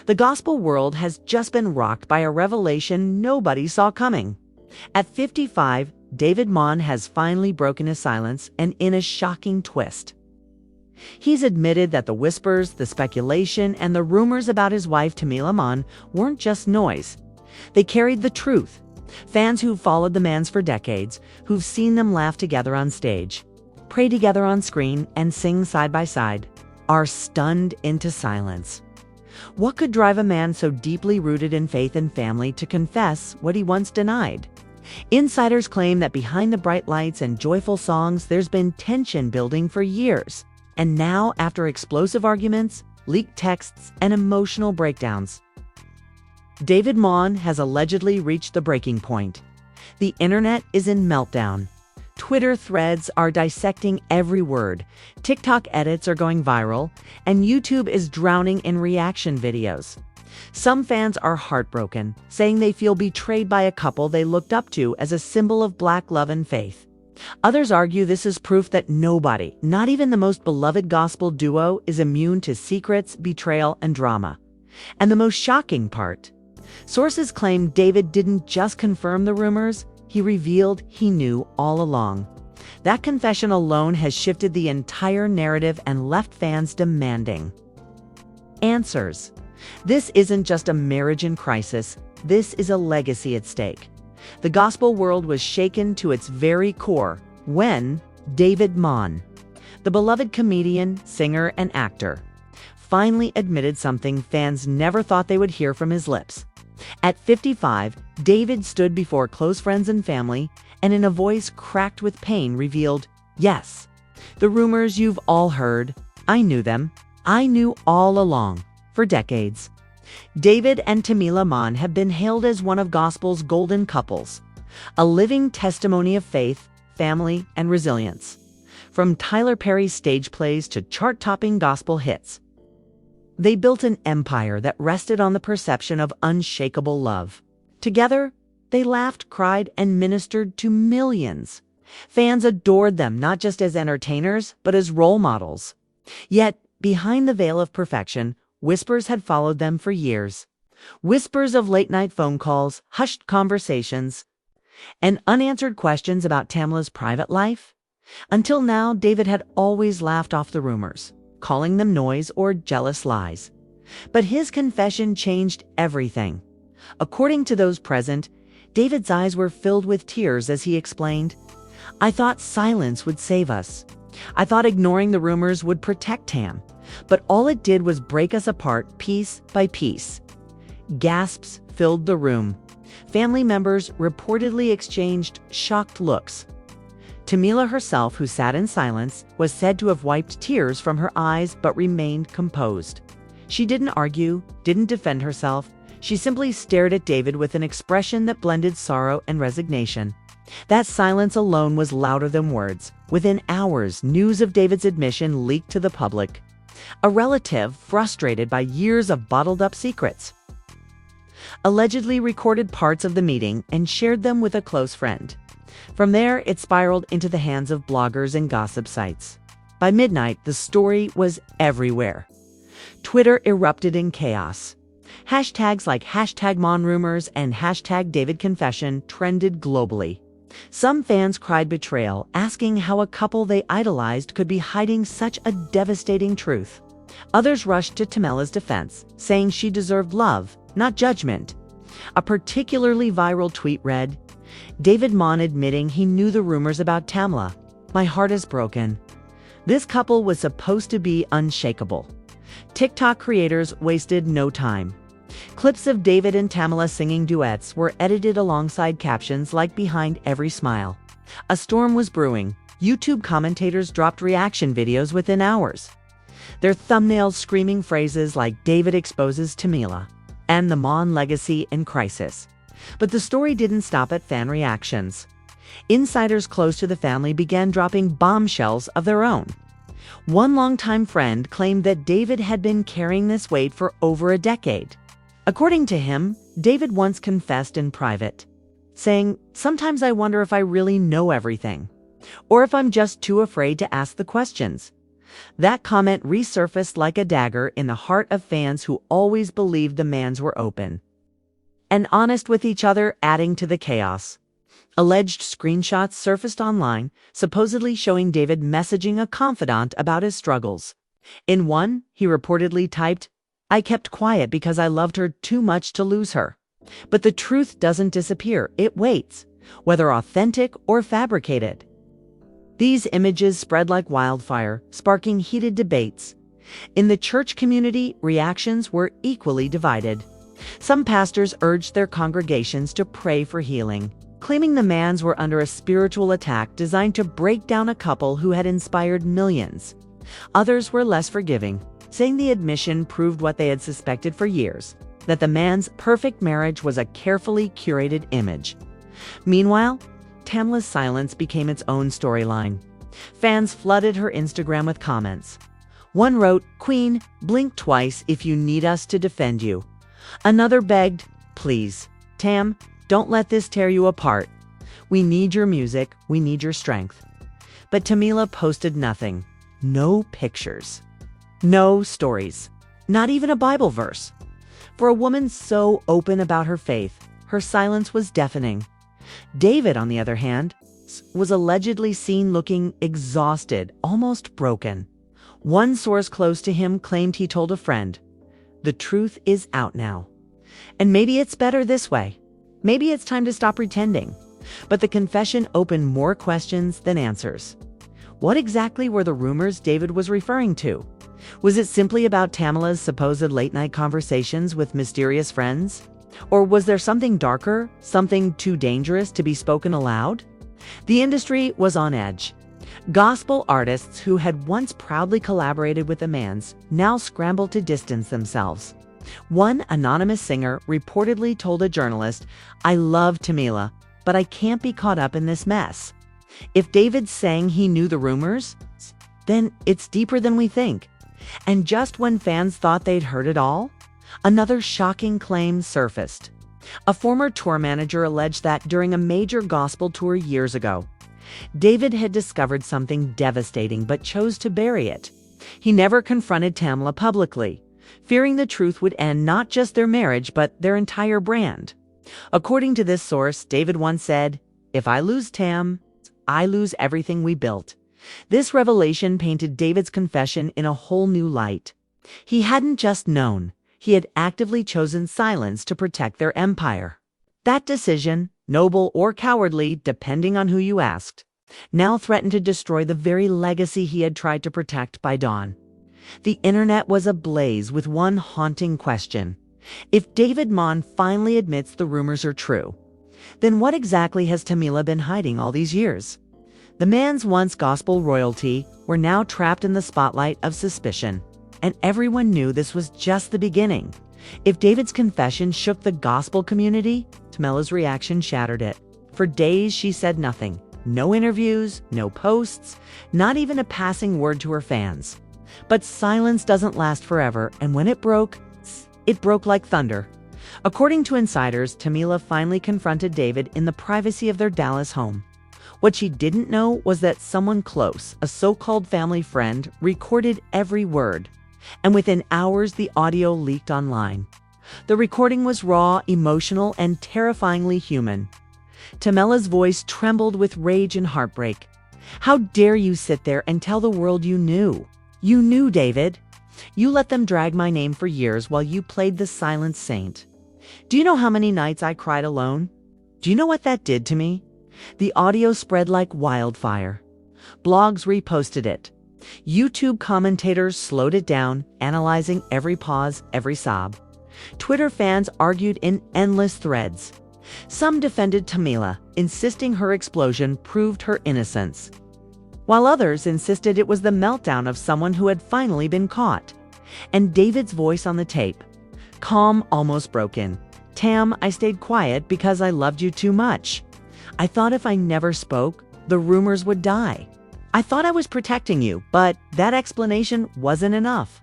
The gospel world has just been rocked by a revelation nobody saw coming. At 55, David Mann has finally broken his silence, and in a shocking twist. He's admitted that the whispers, the speculation, and the rumors about his wife Tamela Mann weren't just noise. They carried the truth. Fans who've followed the Manns for decades, who've seen them laugh together on stage, pray together on screen, and sing side by side, are stunned into silence. What could drive a man so deeply rooted in faith and family to confess what he once denied? Insiders claim that behind the bright lights and joyful songs, there's been tension building for years. And now, after explosive arguments, leaked texts, and emotional breakdowns, David Mann has allegedly reached the breaking point. The internet is in meltdown. Twitter threads are dissecting every word, TikTok edits are going viral, and YouTube is drowning in reaction videos. Some fans are heartbroken, saying they feel betrayed by a couple they looked up to as a symbol of Black love and faith. Others argue this is proof that nobody, not even the most beloved gospel duo, is immune to secrets, betrayal, and drama. And the most shocking part, sources claim David didn't just confirm the rumors, he revealed he knew all along. That confession alone has shifted the entire narrative and left fans demanding answers. This isn't just a marriage in crisis, this is a legacy at stake. The gospel world was shaken to its very core when David Mann, the beloved comedian, singer, and actor, finally admitted something fans never thought they would hear from his lips. At 55, David stood before close friends and family, and in a voice cracked with pain revealed, "Yes, the rumors you've all heard, I knew them. I knew all along, for decades." David and Tamela Mann have been hailed as one of gospel's golden couples, a living testimony of faith, family, and resilience. From Tyler Perry's stage plays to chart-topping gospel hits, they built an empire that rested on the perception of unshakable love. Together, they laughed, cried, and ministered to millions. Fans adored them not just as entertainers, but as role models. Yet, behind the veil of perfection, whispers had followed them for years. Whispers of late-night phone calls, hushed conversations, and unanswered questions about Tamela's private life. Until now, David had always laughed off the rumors, calling them noise or jealous lies. But his confession changed everything. According to those present, David's eyes were filled with tears as he explained, "I thought silence would save us. I thought ignoring the rumors would protect Tam. But all it did was break us apart piece by piece." Gasps filled the room. Family members reportedly exchanged shocked looks. Tamela herself, who sat in silence, was said to have wiped tears from her eyes but remained composed. She didn't argue, didn't defend herself. She simply stared at David with an expression that blended sorrow and resignation. That silence alone was louder than words. Within hours, news of David's admission leaked to the public. A relative, frustrated by years of bottled-up secrets, allegedly recorded parts of the meeting and shared them with a close friend. From there, it spiraled into the hands of bloggers and gossip sites. By midnight, the story was everywhere. Twitter erupted in chaos. Hashtags like #MannRumors and #DavidConfession trended globally. Some fans cried betrayal, asking how a couple they idolized could be hiding such a devastating truth. Others rushed to Tamela's defense, saying she deserved love, not judgment. A particularly viral tweet read, "David Mann admitting he knew the rumors about Tamela. My heart is broken." This couple was supposed to be unshakable. TikTok creators wasted no time. Clips of David and Tamela singing duets were edited alongside captions like "Behind every smile." A storm was brewing. YouTube commentators dropped reaction videos within hours, their thumbnails screaming phrases like "David exposes Tamela" and "The Mann legacy in crisis." But the story didn't stop at fan reactions. Insiders close to the family began dropping bombshells of their own. One longtime friend claimed that David had been carrying this weight for over a decade. According to him, David once confessed in private, saying, "Sometimes I wonder if I really know everything, or if I'm just too afraid to ask the questions." That comment resurfaced like a dagger in the heart of fans who always believed the Manns were open and honest with each other, adding to the chaos. Alleged screenshots surfaced online, supposedly showing David messaging a confidant about his struggles. In one, he reportedly typed, "I kept quiet because I loved her too much to lose her." But the truth doesn't disappear, it waits, whether authentic or fabricated. These images spread like wildfire, sparking heated debates. In the church community, reactions were equally divided. Some pastors urged their congregations to pray for healing, claiming the Manns were under a spiritual attack designed to break down a couple who had inspired millions. Others were less forgiving, saying the admission proved what they had suspected for years, that the Manns' perfect marriage was a carefully curated image. Meanwhile, Tamela's silence became its own storyline. Fans flooded her Instagram with comments. One wrote, "Queen, blink twice if you need us to defend you." Another begged, "Please, Tam, don't let this tear you apart. We need your music, we need your strength." But Tamela posted nothing. No pictures. No stories. Not even a Bible verse. For a woman so open about her faith, her silence was deafening. David, on the other hand, was allegedly seen looking exhausted, almost broken. One source close to him claimed he told a friend, "The truth is out now. And maybe it's better this way. Maybe it's time to stop pretending." But the confession opened more questions than answers. What exactly were the rumors David was referring to? Was it simply about Tamela's supposed late-night conversations with mysterious friends? Or was there something darker, something too dangerous to be spoken aloud? The industry was on edge. Gospel artists who had once proudly collaborated with the Manns now scrambled to distance themselves. One anonymous singer reportedly told a journalist, "I love Tamela, but I can't be caught up in this mess." If David's saying he knew the rumors, then it's deeper than we think. And just when fans thought they'd heard it all, another shocking claim surfaced. A former tour manager alleged that during a major gospel tour years ago, David had discovered something devastating but chose to bury it. He never confronted Tamela publicly, fearing the truth would end not just their marriage but their entire brand. According to this source, David once said, "If I lose Tam, I lose everything we built." This revelation painted David's confession in a whole new light. He hadn't just known, he had actively chosen silence to protect their empire. That decision, noble or cowardly, depending on who you asked, now threatened to destroy the very legacy he had tried to protect by dawn. The internet was ablaze with one haunting question. If David Mann finally admits the rumors are true, then what exactly has Tamela been hiding all these years? The Manns, once gospel royalty, were now trapped in the spotlight of suspicion, and everyone knew this was just the beginning. If David's confession shook the gospel community, Tamela's reaction shattered it. For days, she said nothing. No interviews, no posts, not even a passing word to her fans. But silence doesn't last forever, and when it broke like thunder. According to insiders, Tamela finally confronted David in the privacy of their Dallas home. What she didn't know was that someone close, a so-called family friend, recorded every word. And within hours, the audio leaked online. The recording was raw, emotional, and terrifyingly human. Tamela's voice trembled with rage and heartbreak. "How dare you sit there and tell the world you knew? You knew, David. You let them drag my name for years while you played the silent saint. Do you know how many nights I cried alone? Do you know what that did to me?" The audio spread like wildfire. Blogs reposted it. YouTube commentators slowed it down, analyzing every pause, every sob. Twitter fans argued in endless threads. Some defended Tamela, insisting her explosion proved her innocence, while others insisted it was the meltdown of someone who had finally been caught. And David's voice on the tape, calm, almost broken. "Tam, I stayed quiet because I loved you too much. I thought if I never spoke, the rumors would die. I thought I was protecting you, but that explanation wasn't enough."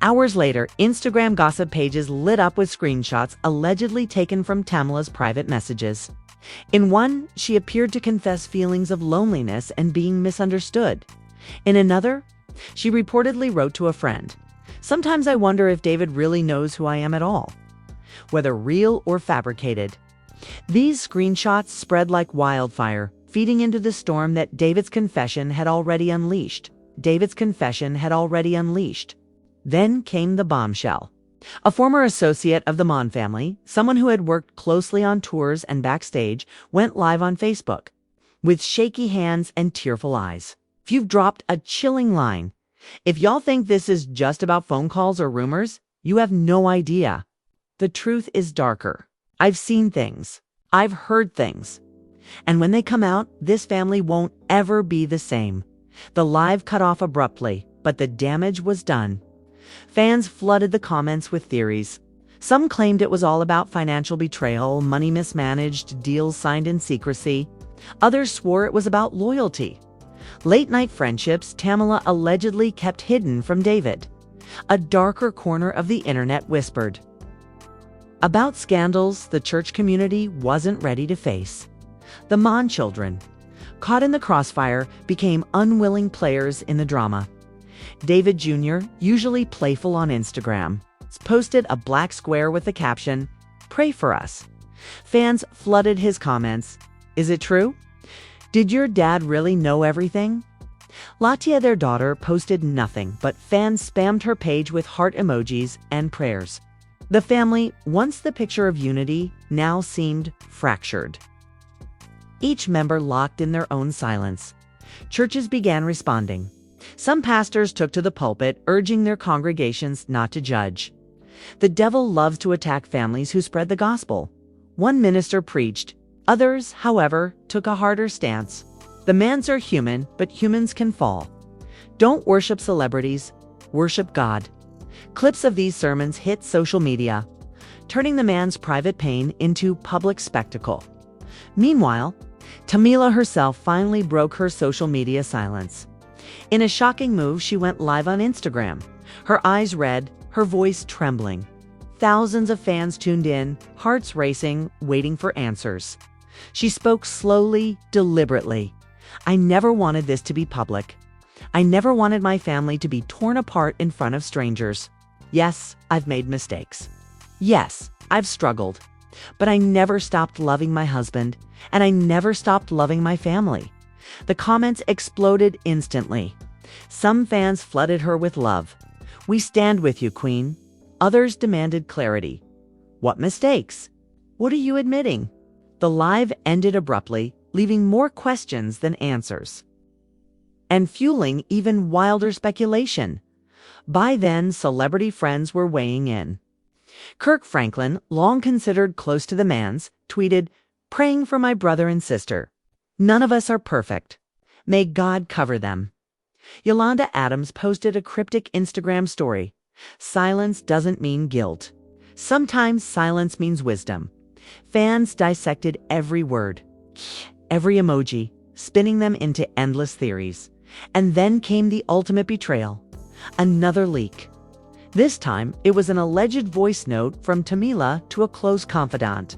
Hours later, Instagram gossip pages lit up with screenshots allegedly taken from Tamela's private messages. In one, she appeared to confess feelings of loneliness and being misunderstood. In another, She reportedly wrote to a friend, "Sometimes I wonder if David really knows who I am at all, whether real or fabricated." These screenshots spread like wildfire, feeding into the storm that David's confession had already unleashed. Then came the bombshell. A former associate of the Mann family, someone who had worked closely on tours and backstage, went live on Facebook with shaky hands and tearful eyes. "You've dropped a chilling line. If y'all think this is just about phone calls or rumors, you have no idea. The truth is darker. I've seen things. I've heard things. And when they come out, this family won't ever be the same." The live cut off abruptly, but the damage was done. Fans flooded the comments with theories. Some claimed it was all about financial betrayal, money mismanaged, deals signed in secrecy. Others swore it was about loyalty. Late-night friendships Tamela allegedly kept hidden from David. A darker corner of the internet whispered about scandals the church community wasn't ready to face. The Mann children, caught in the crossfire, became unwilling players in the drama. David Jr., usually playful on Instagram, posted a black square with the caption, "Pray for us." Fans flooded his comments. "Is it true? Did your dad really know everything?" Latia, their daughter, posted nothing, but fans spammed her page with heart emojis and prayers. The family, once the picture of unity, now seemed fractured. Each member locked in their own silence. Churches began responding. Some pastors took to the pulpit, urging their congregations not to judge. The devil loves to attack families who spread the gospel. One minister preached. Others, however, took a harder stance. The Manns are human, but humans can fall. Don't worship celebrities, worship God. Clips of these sermons hit social media, turning the Manns' private pain into public spectacle. Meanwhile, Tamela herself finally broke her social media silence. In a shocking move, she went live on Instagram, her eyes red, her voice trembling. Thousands of fans tuned in, hearts racing, waiting for answers. She spoke slowly, deliberately. "I never wanted this to be public. I never wanted my family to be torn apart in front of strangers. Yes, I've made mistakes. Yes, I've struggled. But I never stopped loving my husband, and I never stopped loving my family." The comments exploded instantly. Some fans flooded her with love. "We stand with you, Queen." Others demanded clarity. "What mistakes? What are you admitting?" The live ended abruptly, leaving more questions than answers, and fueling even wilder speculation. By then, celebrity friends were weighing in. Kirk Franklin, long considered close to the Manns, tweeted, "Praying for my brother and sister. None of us are perfect. May God cover them." Yolanda Adams posted a cryptic Instagram story. "Silence doesn't mean guilt. Sometimes silence means wisdom." Fans dissected every word, every emoji, spinning them into endless theories. And then came the ultimate betrayal. Another leak. This time, it was an alleged voice note from Tamela to a close confidant,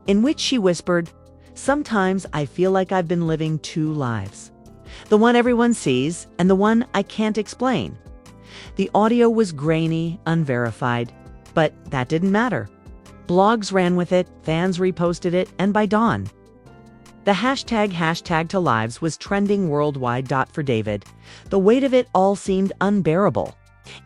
in which she whispered, "Sometimes I feel like I've been living two lives. The one everyone sees, and the one I can't explain." The audio was grainy, unverified, but that didn't matter. Blogs ran with it, fans reposted it, and by dawn, the hashtag to lives was trending worldwide. For David, the weight of it all seemed unbearable.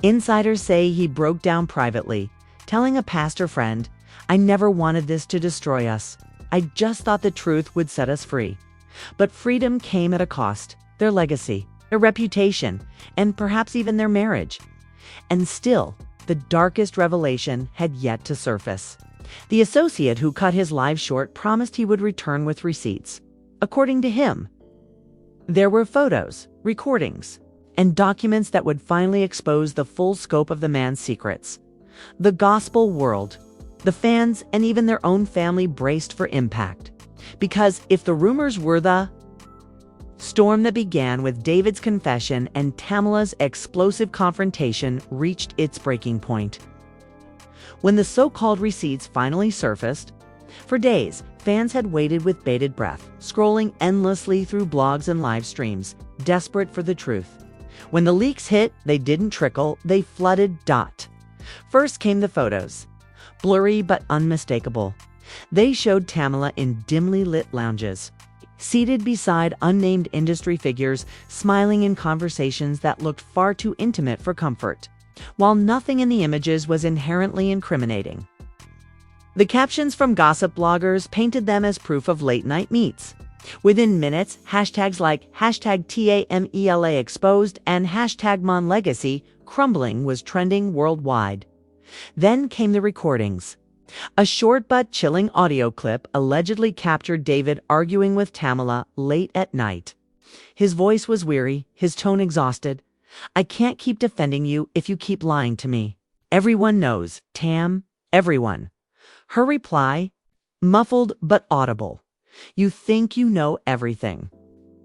Insiders say he broke down privately, telling a pastor friend, "I never wanted this to destroy us. I just thought the truth would set us free." But freedom came at a cost: their legacy, their reputation, and perhaps even their marriage. And still, the darkest revelation had yet to surface. The associate who cut his live short promised he would return with receipts. According to him, there were photos, recordings, and documents that would finally expose the full scope of the Mann's secrets. The gospel world, the fans, and even their own family braced for impact. Because if the rumors were the storm that began with David's confession and Tamela's explosive confrontation reached its breaking point. When the so-called receipts finally surfaced, for days, fans had waited with bated breath, scrolling endlessly through blogs and live streams, desperate for the truth. When the leaks hit, they didn't trickle, they flooded. First came the photos. Blurry but unmistakable. They showed Tamela in dimly lit lounges, seated beside unnamed industry figures, smiling in conversations that looked far too intimate for comfort, while nothing in the images was inherently incriminating. The captions from gossip bloggers painted them as proof of late-night meets. Within minutes, hashtags like #TAMELA exposed and #Mann legacy crumbling was trending worldwide. Then came the recordings. A short but chilling audio clip allegedly captured David arguing with Tamela late at night. His voice was weary, his tone exhausted. "I can't keep defending you if you keep lying to me. Everyone knows, Tam, everyone." Her reply, muffled but audible. "You think you know everything,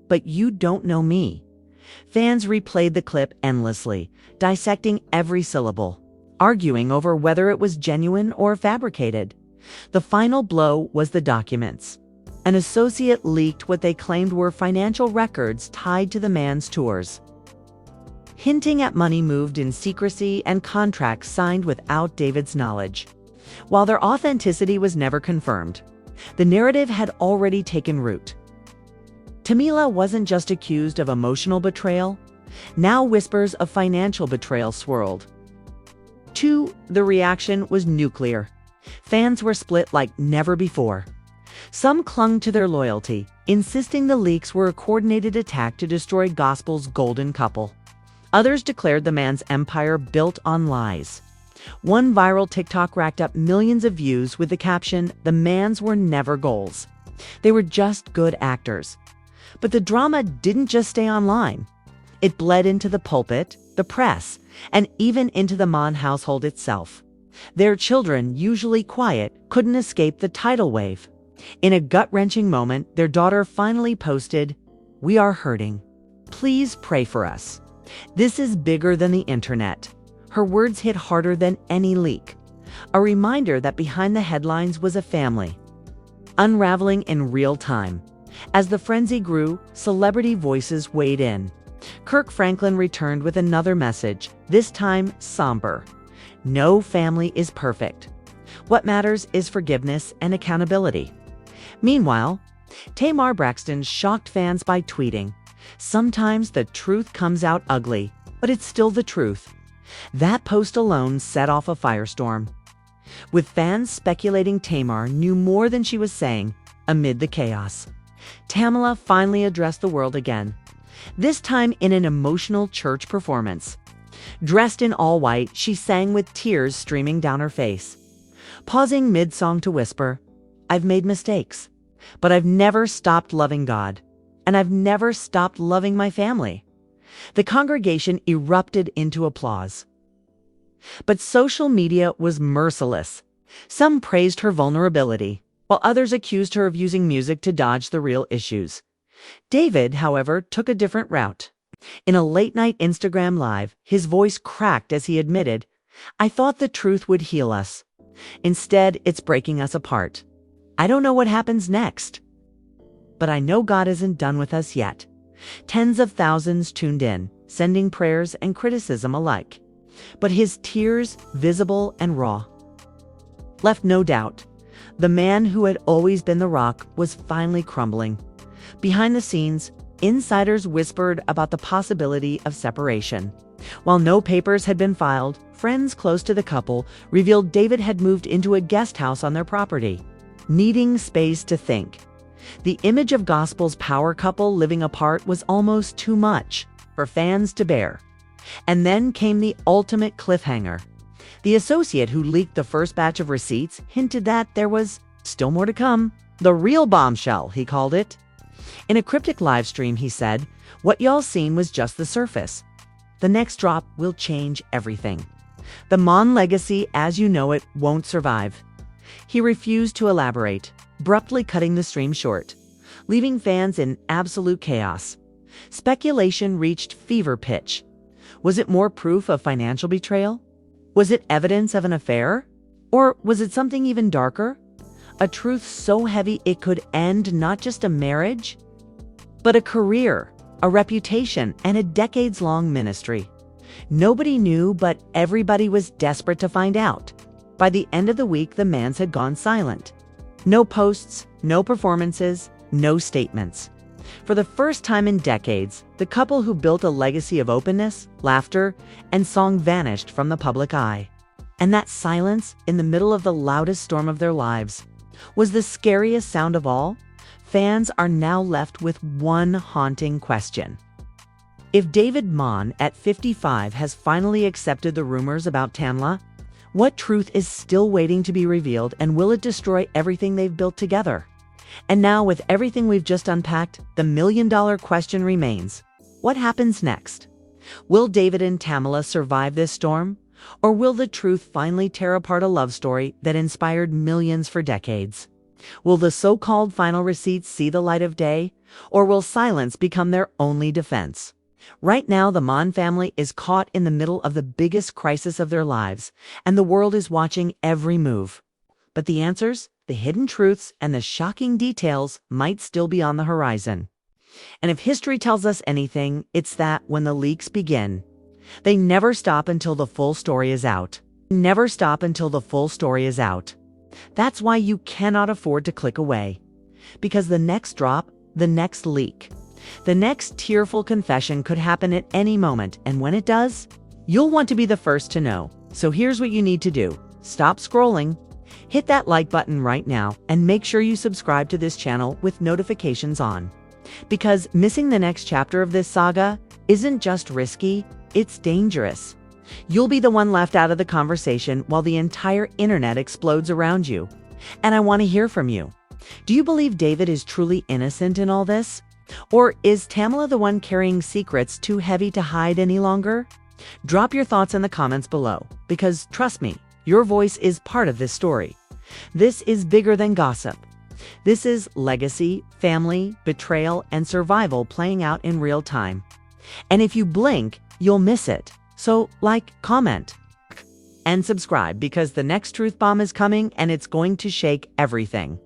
but you don't know me." Fans replayed the clip endlessly, dissecting every syllable, arguing over whether it was genuine or fabricated. The final blow was the documents. An associate leaked what they claimed were financial records tied to the man's tours, hinting at money moved in secrecy and contracts signed without David's knowledge. While their authenticity was never confirmed, the narrative had already taken root. Tamela wasn't just accused of emotional betrayal. Now whispers of financial betrayal swirled. The reaction was nuclear. Fans were split like never before. Some clung to their loyalty, insisting the leaks were a coordinated attack to destroy gospel's golden couple. Others declared the man's empire built on lies. One viral TikTok racked up millions of views with the caption, "The Manns were never goals. They were just good actors." But the drama didn't just stay online. It bled into the pulpit, the press, and even into the Mann household itself. Their children, usually quiet, couldn't escape the tidal wave. In a gut-wrenching moment, their daughter finally posted, "We are hurting. Please pray for us." This is bigger than the internet. Her words hit harder than any leak. A reminder that behind the headlines was a family, unraveling in real time. As the frenzy grew, celebrity voices weighed in. Kirk Franklin returned with another message, this time somber. No family is perfect. What matters is forgiveness and accountability. Meanwhile, Tamar Braxton shocked fans by tweeting, "Sometimes the truth comes out ugly, but it's still the truth." That post alone set off a firestorm, with fans speculating Tamar knew more than she was saying. Amid the chaos, Tamela finally addressed the world again, this time in an emotional church performance. Dressed in all white, she sang with tears streaming down her face, pausing mid-song to whisper, "I've made mistakes, but I've never stopped loving God, and I've never stopped loving my family." The congregation erupted into applause. But social media was merciless. Some praised her vulnerability, while others accused her of using music to dodge the real issues. David, however, took a different route. In a late-night Instagram Live, his voice cracked as he admitted, "I thought the truth would heal us. Instead, it's breaking us apart. I don't know what happens next, but I know God isn't done with us yet." Tens of thousands tuned in, sending prayers and criticism alike. But his tears, visible and raw, left no doubt. The man who had always been the rock was finally crumbling. Behind the scenes, insiders whispered about the possibility of separation. While no papers had been filed, friends close to the couple revealed David had moved into a guest house on their property, needing space to think. The image of gospel's power couple living apart was almost too much for fans to bear. And then came the ultimate cliffhanger. The associate who leaked the first batch of receipts hinted that there was still more to come. The real bombshell, he called it. In a cryptic live stream, he said, "What y'all seen was just the surface. The next drop will change everything. The Mann legacy as you know it won't survive." He refused to elaborate, abruptly cutting the stream short, leaving fans in absolute chaos. Speculation reached fever pitch. Was it more proof of financial betrayal? Was it evidence of an affair? Or was it something even darker? A truth so heavy it could end not just a marriage, but a career. a reputation, and a decades-long ministry. Nobody knew, but everybody was desperate to find out. By the end of the week, the Manns had gone silent. No posts, no performances, no statements. For the first time in decades, the couple who built a legacy of openness, laughter, and song vanished from the public eye. And that silence, in the middle of the loudest storm of their lives, was the scariest sound of all. Fans are now left with one haunting question. If David Mann, at 55, has finally accepted the rumors about Tamela, what truth is still waiting to be revealed, and will it destroy everything they've built together? And now, with everything we've just unpacked, the million-dollar question remains: what happens next? Will David and Tamela survive this storm? Or will the truth finally tear apart a love story that inspired millions for decades? Will the so-called final receipts see the light of day? Or will silence become their only defense? Right now, the Mann family is caught in the middle of the biggest crisis of their lives, and the world is watching every move. But the answers, the hidden truths, and the shocking details might still be on the horizon. And if history tells us anything, it's that when the leaks begin, they never stop until the full story is out. Never stop until the full story is out. That's why you cannot afford to click away. Because the next drop, the next leak, the next tearful confession could happen at any moment, and when it does, you'll want to be the first to know. So here's what you need to do. Stop scrolling, hit that like button right now, and make sure you subscribe to this channel with notifications on. Because missing the next chapter of this saga isn't just risky, it's dangerous. You'll be the one left out of the conversation while the entire internet explodes around you. And I want to hear from you. Do you believe David is truly innocent in all this? Or is Tamela the one carrying secrets too heavy to hide any longer? Drop your thoughts in the comments below, because trust me, your voice is part of this story. This is bigger than gossip. This is legacy, family, betrayal, and survival playing out in real time. And if you blink, you'll miss it. So like, comment, and subscribe, because the next truth bomb is coming, and it's going to shake everything.